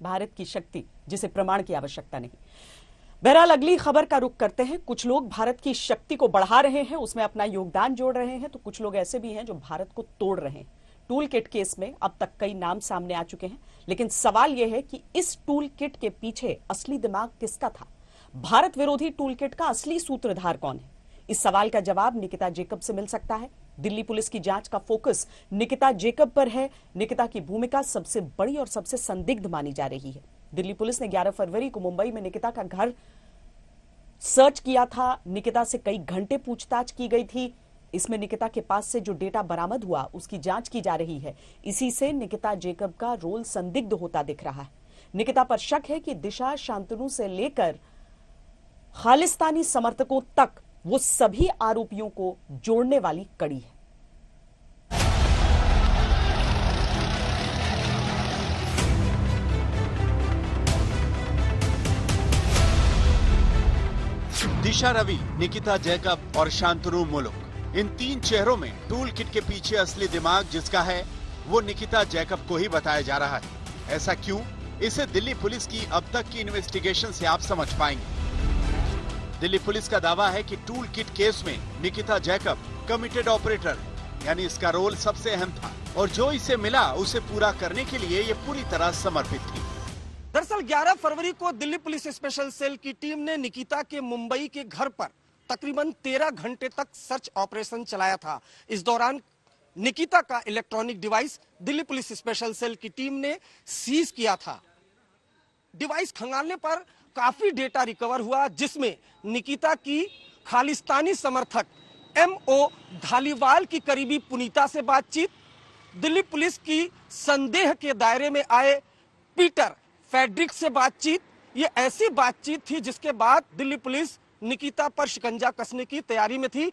भारत की शक्ति जिसे प्रमाण की आवश्यकता नहीं। बहरहाल अगली खबर का रुख करते हैं। कुछ लोग भारत की शक्ति को बढ़ा रहे हैं, उसमें अपना योगदान जोड़ रहे हैं, तो कुछ लोग ऐसे भी हैं जो भारत को तोड़ रहे हैं। टूल किट केस में अब तक कई नाम सामने आ चुके हैं, लेकिन सवाल यह है कि इस टूल किट के पीछे असली दिमाग किसका था? भारत विरोधी टूल किट का असली सूत्रधार कौन है? इस सवाल का जवाब निकिता जैकब से मिल सकता है। दिल्ली पुलिस की जांच का फोकस निकिता जैकब पर है। निकिता की भूमिका सबसे बड़ी और सबसे संदिग्ध मानी जा रही है। दिल्ली पुलिस ने 11 फरवरी को मुंबई में निकिता का घर सर्च किया था। निकिता से कई घंटे पूछताछ की गई थी। इसमें निकिता के पास से जो डेटा बरामद हुआ उसकी जांच की जा रही है। इसी से निकिता जैकब का रोल संदिग्ध होता दिख रहा है। निकिता पर शक है कि दिशा, शांतनु से लेकर खालिस्तानी समर्थकों तक वो सभी आरोपियों को जोड़ने वाली कड़ी है। दिशा रवि, निकिता जैकब और शांतनु मुलुक, इन तीन चेहरों में टूल किट के पीछे असली दिमाग जिसका है वो निकिता जैकब को ही बताया जा रहा है। ऐसा क्यों? इसे दिल्ली पुलिस की अब तक की इन्वेस्टिगेशन से आप समझ पाएंगे। दिल्ली पुलिस का दावा है कि टूल किट केस में निकिता जैकब कमिटेड ऑपरेटर, यानी इसका रोल सबसे अहम था और जो इसे मिला उसे पूरा करने के लिए ये पूरी तरह समर्पित थी। दरअसल 11 फरवरी को दिल्ली पुलिस स्पेशल सेल की टीम ने निकिता के मुंबई के घर पर तकरीबन 13 घंटे तक सर्च ऑपरेशन चलाया था। इस दौरान निकिता का electronic device Delhi police special cell की टीम ने सीज किया था। डिवाइस खंगालने पर काफी डेटा रिकवर हुआ, जिसमें निकिता की खालिस्तानी समर्थक MO धालीवाल की करीबी पुनीता से बातचीत, दिल्ली पुलिस की संदेह के दायरे में आए पीटर फेड्रिक से बातचीत, ये ऐसी बातचीत थी जिसके बाद दिल्ली पुलिस निकिता पर शिकंजा कसने की तैयारी में थी।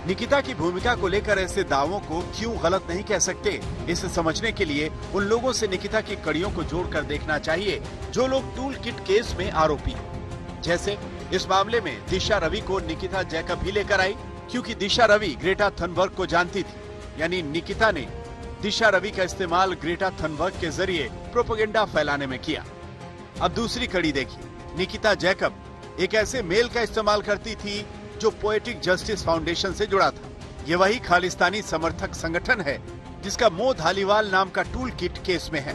निकिता की भूमिका को लेकर ऐसे दावों को क्यों गलत नहीं कह सकते, इसे समझने के लिए उन लोगों से निकिता की कड़ियों को जोड़कर देखना चाहिए जो लोग टूल किट केस में आरोपी हैं। जैसे इस मामले में दिशा रवि को निकिता जैकब ही लेकर आई, क्योंकि दिशा रवि ग्रेटा थनबर्ग को जानती थी। यानी निकिता ने दिशा रवि का इस्तेमाल ग्रेटा थनबर्ग के जरिए प्रोपेगेंडा फैलाने में किया। अब दूसरी कड़ी देखिए, निकिता जैकब एक ऐसे मेल का इस्तेमाल करती थी जो पोएटिक जस्टिस फाउंडेशन से जुड़ा था। ये वही खालिस्तानी समर्थक संगठन है जिसका मो धालीवाल नाम का टूल किट केस में है।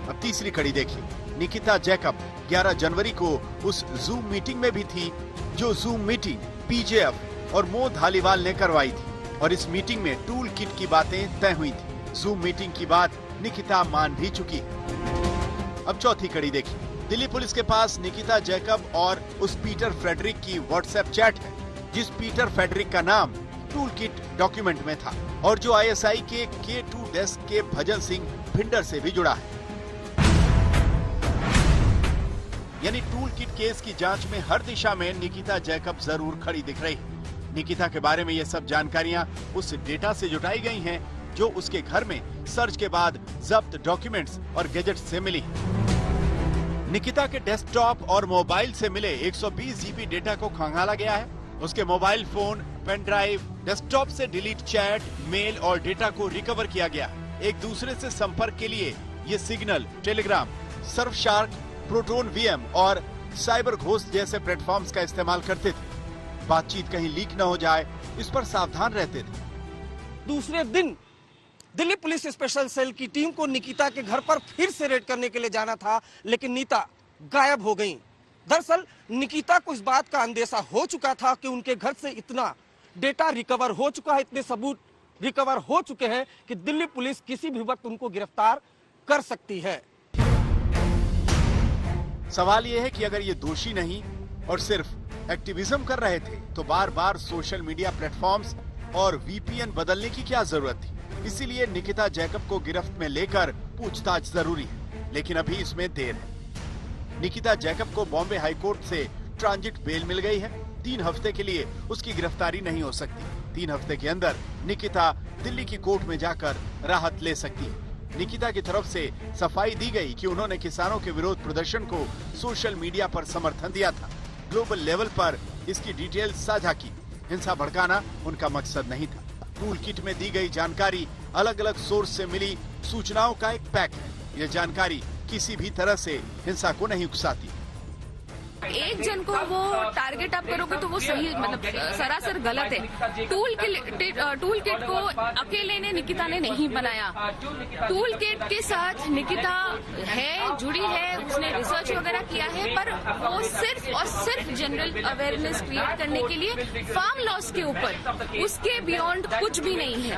अब तीसरी कड़ी देखिए, निकिता जैकब 11 जनवरी को उस जूम मीटिंग में भी थी जो जूम मीटिंग PJF और मो धालीवाल ने करवाई थी और इस मीटिंग में टूल किट की बातें तय हुई थी। जूम मीटिंग की बात निकिता मान भी चुकी है। अब चौथी कड़ी देखिए, दिल्ली पुलिस के पास निकिता जैकब और उस पीटर फ्रेडरिक की व्हाट्सएप चैट है, जिस पीटर फ्रेडरिक का नाम टूल किट डॉक्यूमेंट में था और जो ISI के K2 डेस्क के भजन सिंह भिंडर से भी जुड़ा है। यानी टूल किट केस की जांच में हर दिशा में निकिता जैकब जरूर खड़ी दिख रही है। निकिता के बारे में ये सब जानकारियां उस डेटा से जुटाई गई हैं जो उसके घर में सर्च के बाद जब्त डॉक्यूमेंट्स और गैजेट्स से मिली। निकिता के डेस्कटॉप और मोबाइल से मिले 120 GB डेटा को खंगाला गया है। उसके mobile phone, pen drive, desktop से डिलीट चैट, मेल और डेटा को रिकवर किया गया। एक दूसरे से संपर्क के लिए ये Signal, Telegram, Surfshark, Proton VM और साइबर घोस्ट जैसे प्लेटफॉर्म्स का इस्तेमाल करते थे। बातचीत कहीं लीक न हो जाए, इस पर सावधान रहते थे। दूसरे दिन दिल्ली पुलिस स्पेशल सेल की टीम को निकिता के घर पर फिर से रेड करने के लिए जाना था, लेकिन नीता गायब हो गई। दरअसल निकिता को इस बात का अंदेशा हो चुका था कि उनके घर से इतना डेटा रिकवर हो चुका है, इतने सबूत रिकवर हो चुके हैं कि दिल्ली पुलिस किसी भी वक्त उनको गिरफ्तार कर सकती है। सवाल यह है कि अगर ये दोषी नहीं और सिर्फ एक्टिविज्म कर रहे थे तो बार बार सोशल मीडिया प्लेटफॉर्म्स और VPN बदलने की क्या जरूरत थी? इसीलिए निकिता जैकब को गिरफ्त में लेकर पूछताछ जरूरी है, लेकिन अभी इसमें देर है। निकिता जैकब को बॉम्बे हाईकोर्ट से ट्रांजिट बेल मिल गई है। 3 हफ्ते के लिए उसकी गिरफ्तारी नहीं हो सकती। 3 हफ्ते के अंदर निकिता दिल्ली की कोर्ट में जाकर राहत ले सकती है। निकिता की तरफ से सफाई दी गई कि उन्होंने किसानों के विरोध प्रदर्शन को सोशल मीडिया पर समर्थन दिया था। ग्लोबल लेवल पर इसकी डिटेल्स साझा की। हिंसा भड़काना उनका मकसद नहीं था। टूल किट में दी गई जानकारी अलग अलग सोर्स से मिली सूचनाओं का एक पैक है। ये जानकारी किसी भी तरह से हिंसा को नहीं उकसाती। एक जन को वो टारगेट आप करोगे तो वो सही मतलब सरासर गलत है। टूल किट को अकेले ने निकिता ने नहीं बनाया। टूल किट के साथ निकिता है, जुड़ी है, उसने रिसर्च वगैरह किया है, पर वो सिर्फ और सिर्फ जनरल अवेयरनेस क्रिएट करने के लिए फार्म लॉस के ऊपर, उसके बियॉन्ड कुछ भी नहीं है।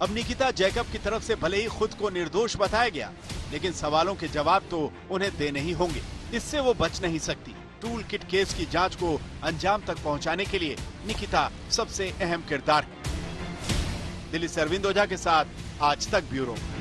अब निकिता जैकब की तरफ से भले ही खुद को निर्दोष बताया गया, लेकिन सवालों के जवाब तो उन्हें देने ही होंगे। इससे वो बच नहीं सकती। टूल किट केस की जांच को अंजाम तक पहुंचाने के लिए निकिता सबसे अहम किरदार है। दिल्ली से अरविंद ओझा के साथ आज तक ब्यूरो।